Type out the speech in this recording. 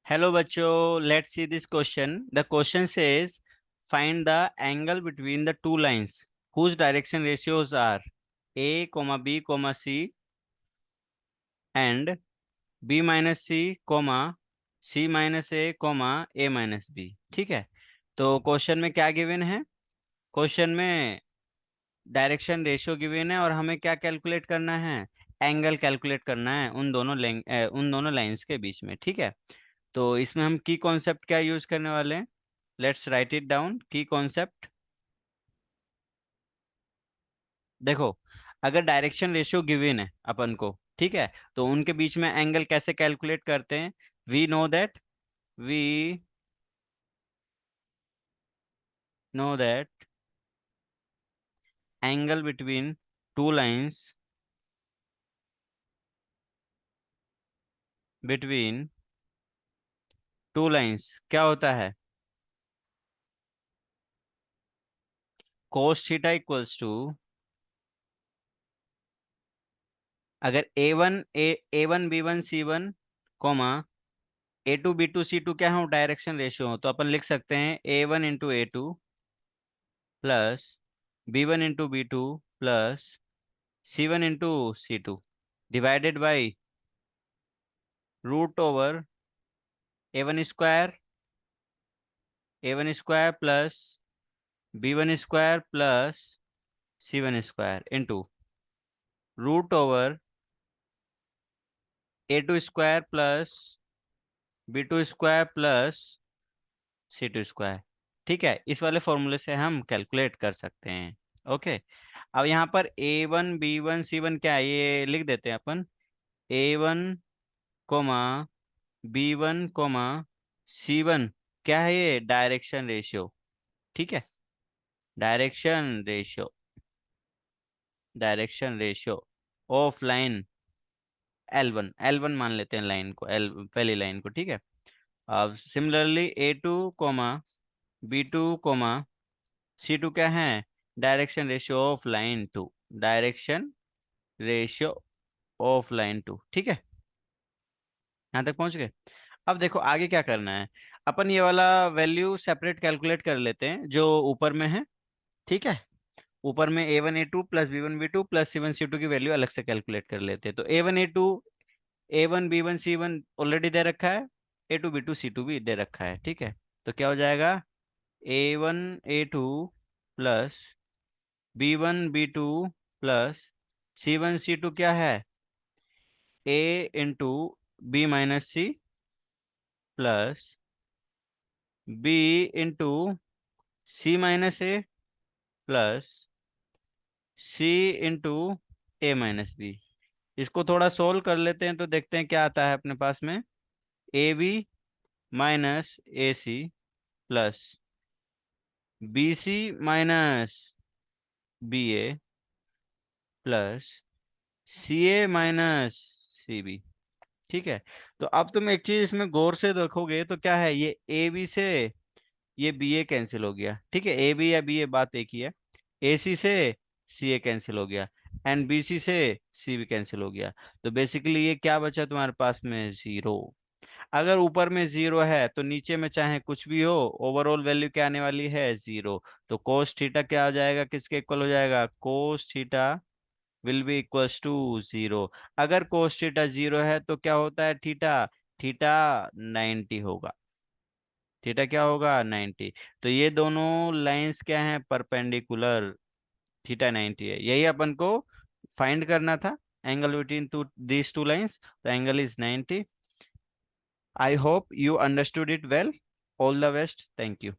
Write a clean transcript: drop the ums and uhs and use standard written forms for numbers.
Hello बच्चों, let's see this question. The question says, find the angle between the two lines whose direction ratios are a, b, c and b minus c, c minus a, a minus b. ठीक है। तो question में क्या given है? Question में direction ratio given है और हमें क्या कैलकुलेट करना है? एंगल कैलकुलेट करना है उन दोनों लाइंस के बीच में। ठीक है। तो इसमें हम की कॉन्सेप्ट क्या यूज करने वाले हैं? Let's write it down. की कॉन्सेप्ट देखो, अगर डायरेक्शन रेशियो गिवन है अपन को, ठीक है, तो उनके बीच में एंगल कैसे कैलकुलेट करते हैं? We know that we know that angle between two lines between two lines क्या होता है? cos थीटा इक्वल्स टू, अगर A one B one C one comma A two B two C two क्या हो, direction ratio हो, तो अपन लिख सकते हैं A1 × A2 plus B1 × B2 plus C1 × C2 divided by root over A1 square plus B1 square plus C1 square into root over A2 square plus B2 square plus C2 square. ठीक है, इस वाले फॉर्मूले से हम calculate कर सकते हैं। ओके। अब यहाँ पर A1 B1 C1 क्या है, ये लिख देते हैं अपन। A1 B1 C1 क्या है? ये डायरेक्शन रेशियो। ठीक है, direction ratio of line L1 मान लेते हैं लाइन को, एल पहली लाइन को। ठीक है। अब सिमिलरली A2 B2 C2 क्या है? Direction ratio of line two, direction ratio of line two. ठीक है, यहाँ तक पहुंच गए। अब देखो आगे क्या करना है। अपन ये वाला वैल्यू सेपरेट कैलकुलेट कर लेते हैं जो ऊपर में है। ठीक है, ऊपर में A1 A2 plus B1 B2 plus C1 C2 की वैल्यू अलग से कैलकुलेट कर लेते हैं। तो A1 A2 A1 B1 C1 already दे रखा है, A2 B2 C2 भी दे रखा है। ठीक है, तो क्या हो जाएगा? A1 A2 plus B1 B2 plus C1 C2 क्या है? A × B - C plus B × C - A plus C × A - B। इसको थोड़ा सोल्व कर लेते हैं तो देखते हैं क्या आता है अपने पास में। AB - AC plus BC - BA plus CA - CB। ठीक है। तो अब तुम एक चीज इसमें गौर से देखोगे तो क्या है, ये AB से ये BA कैंसिल हो गया। ठीक है, AB या BA बात एक ही है। AC से CA कैंसिल हो गया एंड BC से CB कैंसिल हो गया। तो बेसिकली ये क्या बचा तुम्हारे पास में? जीरो। अगर ऊपर में जीरो है तो नीचे में चाहे कुछ भी हो, ओवरऑल वैल्यू क्या आने वाली है? जीरो। तो कोस थीटा क्या हो जाएगा? किसके इक्वल हो जाएगा? Cos theta will be equals to zero. अगर कोस थीटा जीरो है तो क्या होता है? थीटा थीटा 90 होगा। थीटा क्या होगा? 90। तो ये दोनों लाइंस क्या हैं? परपेंडिकुलर। थीटा 90 है, यही अपन को फाइंड करना था। Angle between these two lines, तो angle is 90। I hope you understood it well. All the best. Thank you.